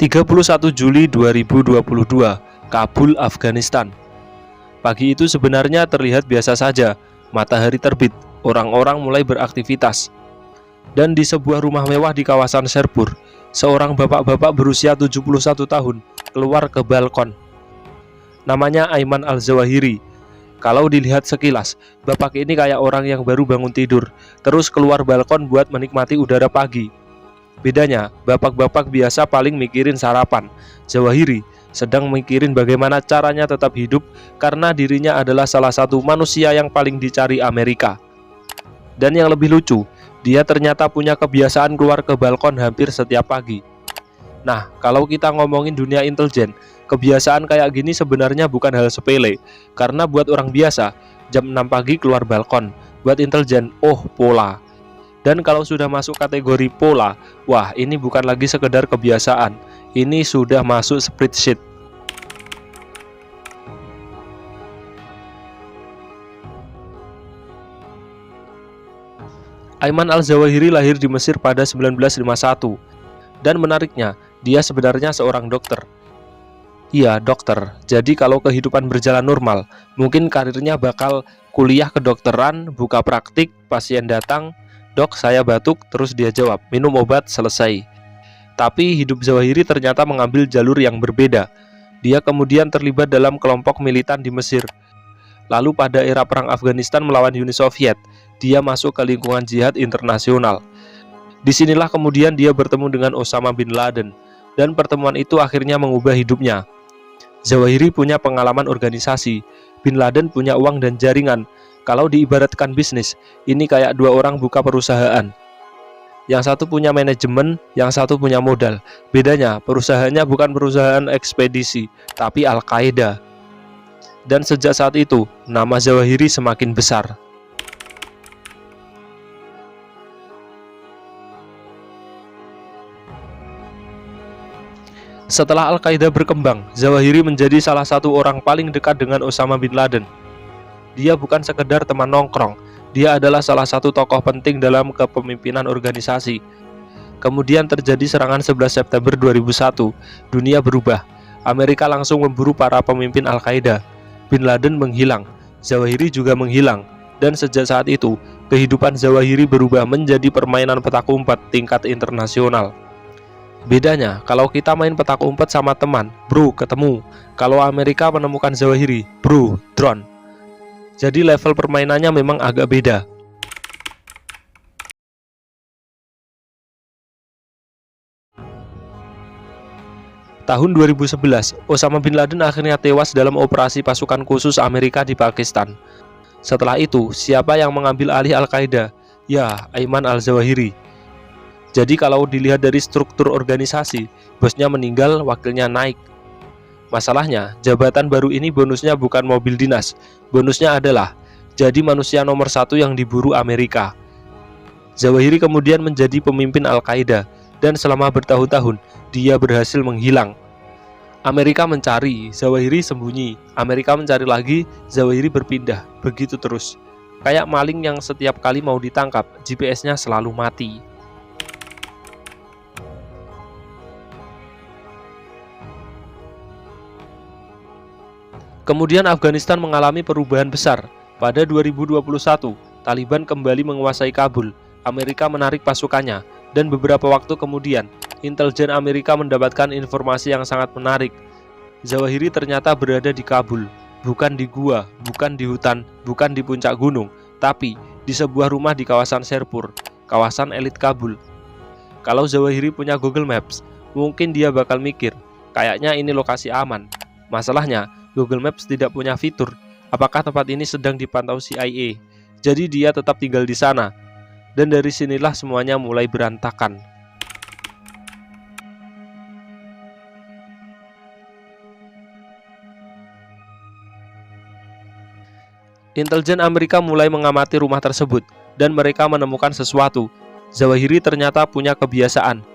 31 Juli 2022, Kabul, Afghanistan. Pagi itu sebenarnya terlihat biasa saja. Matahari terbit, orang-orang mulai beraktivitas. Dan di sebuah rumah mewah di kawasan Sherpur, seorang bapak-bapak berusia 71 tahun keluar ke balkon. Namanya Ayman Al-Zawahiri. Kalau dilihat sekilas, bapak ini kayak orang yang baru bangun tidur, terus keluar balkon buat menikmati udara pagi. Bedanya, bapak-bapak biasa paling mikirin sarapan. Zawahiri sedang mikirin bagaimana caranya tetap hidup karena dirinya adalah salah satu manusia yang paling dicari Amerika. Dan yang lebih lucu, dia ternyata punya kebiasaan keluar ke balkon hampir setiap pagi. Nah, kalau kita ngomongin dunia intelijen, kebiasaan kayak gini sebenarnya bukan hal sepele. Karena buat orang biasa, jam 6 pagi keluar balkon. Buat intelijen, oh pola. Dan kalau sudah masuk kategori pola, wah ini bukan lagi sekedar kebiasaan. Ini sudah masuk spreadsheet. Ayman Al-Zawahiri lahir di Mesir pada 1951. Dan menariknya, dia sebenarnya seorang dokter. Iya, dokter. Jadi kalau kehidupan berjalan normal, mungkin karirnya bakal kuliah kedokteran, buka praktik, pasien datang, "Dok, saya batuk," terus dia jawab, "Minum obat, selesai." Tapi hidup Zawahiri ternyata mengambil jalur yang berbeda. Dia kemudian terlibat dalam kelompok militan di Mesir. Lalu pada era perang Afghanistan melawan Uni Soviet, dia masuk ke lingkungan jihad internasional. Disinilah kemudian dia bertemu dengan Osama bin Laden, dan pertemuan itu akhirnya mengubah hidupnya. Zawahiri punya pengalaman organisasi, bin Laden punya uang dan jaringan. Kalau diibaratkan bisnis, ini kayak dua orang buka perusahaan. Yang satu punya manajemen, yang satu punya modal. Bedanya, perusahaannya bukan perusahaan ekspedisi, tapi Al-Qaeda. Dan sejak saat itu, nama Zawahiri semakin besar. Setelah Al-Qaeda berkembang, Zawahiri menjadi salah satu orang paling dekat dengan Osama bin Laden. Dia bukan sekedar teman nongkrong, dia adalah salah satu tokoh penting dalam kepemimpinan organisasi. Kemudian terjadi serangan 11 September 2001, dunia berubah. Amerika langsung memburu para pemimpin Al-Qaeda. Bin Laden menghilang, Zawahiri juga menghilang. Dan sejak saat itu, kehidupan Zawahiri berubah menjadi permainan petak umpet tingkat internasional. Bedanya, kalau kita main petak umpet sama teman, bro, ketemu. Kalau Amerika menemukan Zawahiri, bro, drone. Jadi level permainannya memang agak beda. Tahun 2011, Osama bin Laden akhirnya tewas dalam operasi pasukan khusus Amerika di Pakistan. Setelah itu, siapa yang mengambil alih Al-Qaeda? Ya, Ayman Al-Zawahiri. Jadi kalau dilihat dari struktur organisasi, bosnya meninggal, wakilnya naik. Masalahnya, jabatan baru ini bonusnya bukan mobil dinas. Bonusnya adalah jadi manusia nomor satu yang diburu Amerika. Zawahiri kemudian menjadi pemimpin Al-Qaeda, dan selama bertahun-tahun, dia berhasil menghilang. Amerika mencari, Zawahiri sembunyi. Amerika mencari lagi, Zawahiri berpindah. Begitu terus. Kayak maling yang setiap kali mau ditangkap, GPS-nya selalu mati. Kemudian Afghanistan mengalami perubahan besar. Pada 2021, Taliban kembali menguasai Kabul. Amerika menarik pasukannya, dan beberapa waktu kemudian, intelijen Amerika mendapatkan informasi yang sangat menarik. Zawahiri ternyata berada di Kabul, bukan di gua, bukan di hutan, bukan di puncak gunung, tapi di sebuah rumah di kawasan Sherpur, kawasan elit Kabul. Kalau Zawahiri punya Google Maps, mungkin dia bakal mikir, kayaknya ini lokasi aman. Masalahnya, Google Maps tidak punya fitur, apakah tempat ini sedang dipantau CIA. Jadi dia tetap tinggal di sana. Dan dari sinilah semuanya mulai berantakan. Intelijen Amerika mulai mengamati rumah tersebut, dan mereka menemukan sesuatu. Zawahiri ternyata punya kebiasaan.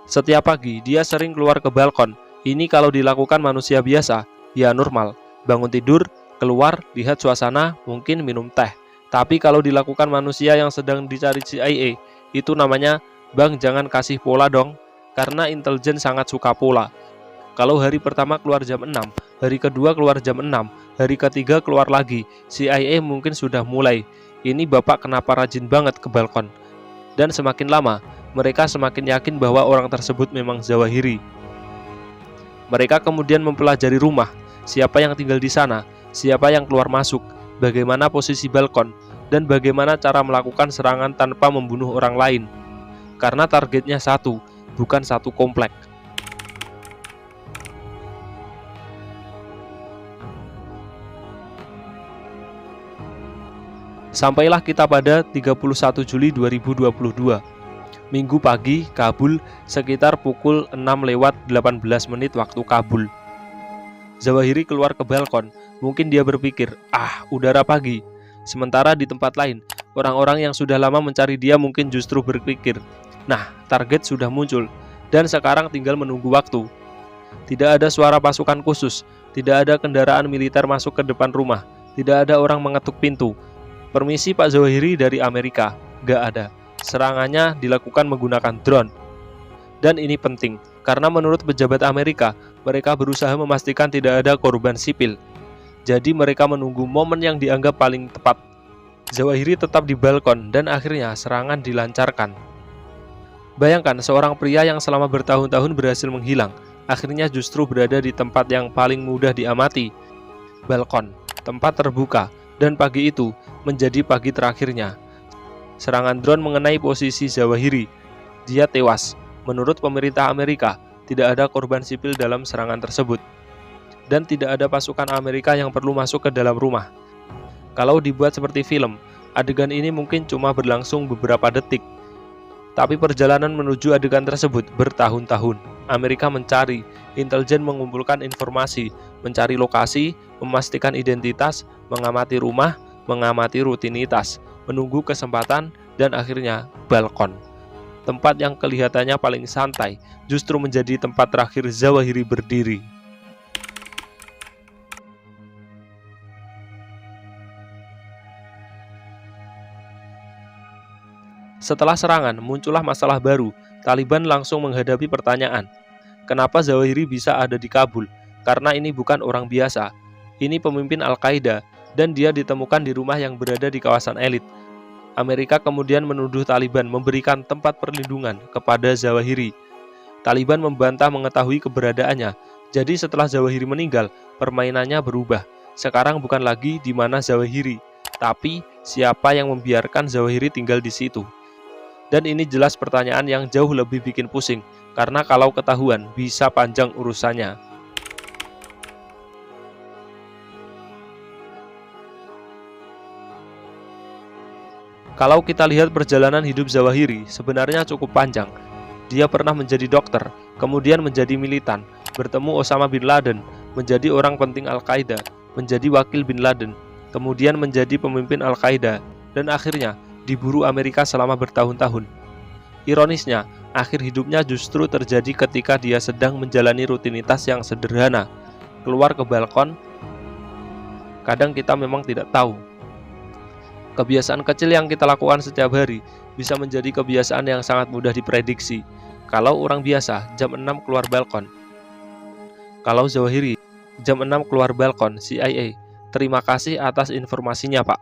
Setiap pagi, dia sering keluar ke balkon. Ini kalau dilakukan manusia biasa, ya normal, bangun tidur, keluar, lihat suasana, mungkin minum teh. Tapi kalau dilakukan manusia yang sedang dicari CIA, itu namanya, "Bang, jangan kasih pola dong." karena intelijen sangat suka pola. Kalau hari pertama keluar jam 6, hari kedua keluar jam 6, hari ketiga keluar lagi, CIA mungkin sudah mulai, ini bapak kenapa rajin banget ke balkon. Dan semakin lama, mereka semakin yakin bahwa orang tersebut memang Zawahiri. Mereka kemudian mempelajari rumah, siapa yang tinggal di sana, siapa yang keluar masuk, bagaimana posisi balkon, dan bagaimana cara melakukan serangan tanpa membunuh orang lain. Karena targetnya satu, bukan satu komplek. Sampailah kita pada 31 Juli 2022. Minggu pagi, Kabul, sekitar pukul 6:18 waktu Kabul. Zawahiri keluar ke balkon, mungkin dia berpikir, udara pagi. Sementara di tempat lain, orang-orang yang sudah lama mencari dia mungkin justru berpikir, target sudah muncul, dan sekarang tinggal menunggu waktu. Tidak ada suara pasukan khusus, tidak ada kendaraan militer masuk ke depan rumah, tidak ada orang mengetuk pintu. Permisi Pak Zawahiri dari Amerika, gak ada. Serangannya dilakukan menggunakan drone. Dan ini penting, karena menurut pejabat Amerika, mereka berusaha memastikan tidak ada korban sipil. Jadi mereka menunggu momen yang dianggap paling tepat. Zawahiri tetap di balkon dan akhirnya serangan dilancarkan. Bayangkan seorang pria yang selama bertahun-tahun berhasil menghilang, akhirnya justru berada di tempat yang paling mudah diamati. Balkon, tempat terbuka, dan pagi itu menjadi pagi terakhirnya. Serangan drone mengenai posisi Zawahiri. Dia tewas. Menurut pemerintah Amerika, tidak ada korban sipil dalam serangan tersebut. Dan tidak ada pasukan Amerika yang perlu masuk ke dalam rumah. Kalau dibuat seperti film, adegan ini mungkin cuma berlangsung beberapa detik. Tapi perjalanan menuju adegan tersebut bertahun-tahun. Amerika mencari, intelijen mengumpulkan informasi, mencari lokasi, memastikan identitas, mengamati rumah, mengamati rutinitas, menunggu kesempatan, dan akhirnya balkon. Tempat yang kelihatannya paling santai, justru menjadi tempat terakhir Zawahiri berdiri. Setelah serangan, muncullah masalah baru. Taliban langsung menghadapi pertanyaan, kenapa Zawahiri bisa ada di Kabul? Karena ini bukan orang biasa. Ini pemimpin Al-Qaeda, dan dia ditemukan di rumah yang berada di kawasan elit. Amerika kemudian menuduh Taliban memberikan tempat perlindungan kepada Zawahiri. Taliban membantah mengetahui keberadaannya. Jadi setelah Zawahiri meninggal, permainannya berubah. Sekarang bukan lagi di mana Zawahiri, tapi siapa yang membiarkan Zawahiri tinggal di situ. Dan ini jelas pertanyaan yang jauh lebih bikin pusing, karena kalau ketahuan bisa panjang urusannya. Kalau kita lihat perjalanan hidup Zawahiri, sebenarnya cukup panjang. Dia pernah menjadi dokter, kemudian menjadi militan, bertemu Osama bin Laden, menjadi orang penting Al-Qaeda, menjadi wakil bin Laden, kemudian menjadi pemimpin Al-Qaeda, dan akhirnya diburu Amerika selama bertahun-tahun. Ironisnya, akhir hidupnya justru terjadi ketika dia sedang menjalani rutinitas yang sederhana, keluar ke balkon. Kadang kita memang tidak tahu. Kebiasaan kecil yang kita lakukan setiap hari bisa menjadi kebiasaan yang sangat mudah diprediksi. Kalau orang biasa, jam 6 keluar balkon. Kalau Zawahiri, jam 6 keluar balkon, CIA. Terima kasih atas informasinya, Pak.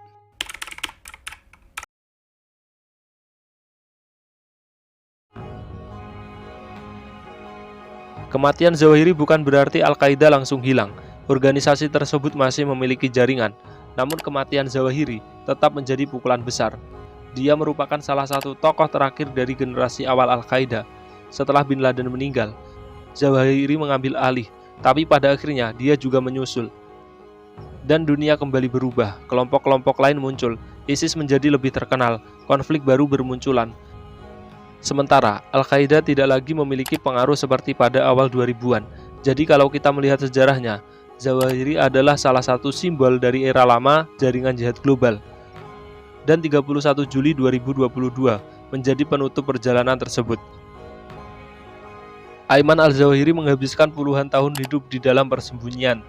Kematian Zawahiri bukan berarti Al-Qaeda langsung hilang. Organisasi tersebut masih memiliki jaringan. Namun kematian Zawahiri tetap menjadi pukulan besar. Dia merupakan salah satu tokoh terakhir dari generasi awal Al-Qaeda. Setelah bin Laden meninggal, Zawahiri mengambil alih, tapi pada akhirnya dia juga menyusul. Dan dunia kembali berubah, kelompok-kelompok lain muncul, ISIS menjadi lebih terkenal, konflik baru bermunculan. Sementara, Al-Qaeda tidak lagi memiliki pengaruh seperti pada awal 2000-an. Jadi kalau kita melihat sejarahnya, Zawahiri adalah salah satu simbol dari era lama jaringan jihad global. Dan 31 Juli 2022 menjadi penutup perjalanan tersebut. Ayman al-Zawahiri menghabiskan puluhan tahun hidup di dalam persembunyian.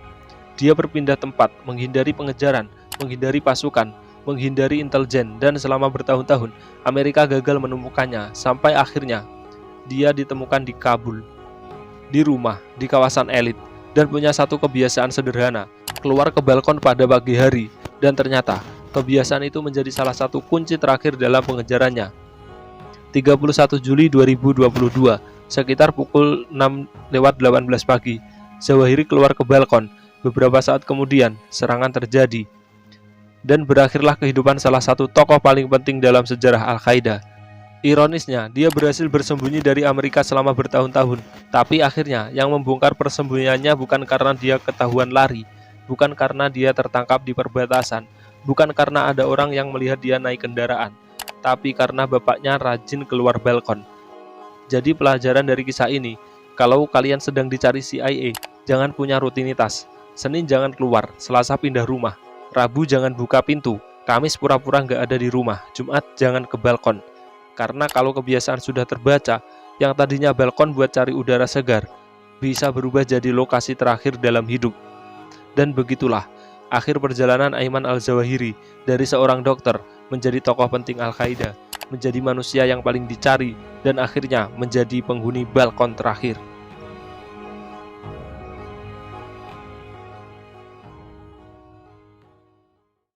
Dia berpindah tempat, menghindari pengejaran, menghindari pasukan, menghindari intelijen, dan selama bertahun-tahun Amerika gagal menemukannya sampai akhirnya dia ditemukan di Kabul, di rumah, di kawasan elit, dan punya satu kebiasaan sederhana, keluar ke balkon pada pagi hari, dan ternyata kebiasaan itu menjadi salah satu kunci terakhir dalam pengejarannya. 31 Juli 2022, sekitar pukul 6:18 pagi, Zawahiri keluar ke balkon. Beberapa saat kemudian, serangan terjadi, dan berakhirlah kehidupan salah satu tokoh paling penting dalam sejarah Al-Qaeda. Ironisnya, dia berhasil bersembunyi dari Amerika selama bertahun-tahun, tapi akhirnya yang membongkar persembunyiannya bukan karena dia ketahuan lari, bukan karena dia tertangkap di perbatasan, bukan karena ada orang yang melihat dia naik kendaraan, tapi karena bapaknya rajin keluar balkon. Jadi pelajaran dari kisah ini, kalau kalian sedang dicari CIA, jangan punya rutinitas. Senin jangan keluar, Selasa pindah rumah, Rabu jangan buka pintu, Kamis pura-pura nggak ada di rumah, Jumat jangan ke balkon. Karena kalau kebiasaan sudah terbaca, yang tadinya balkon buat cari udara segar, bisa berubah jadi lokasi terakhir dalam hidup. Dan begitulah, akhir perjalanan Ayman al-Zawahiri dari seorang dokter menjadi tokoh penting Al-Qaeda, menjadi manusia yang paling dicari, dan akhirnya menjadi penghuni balkon terakhir.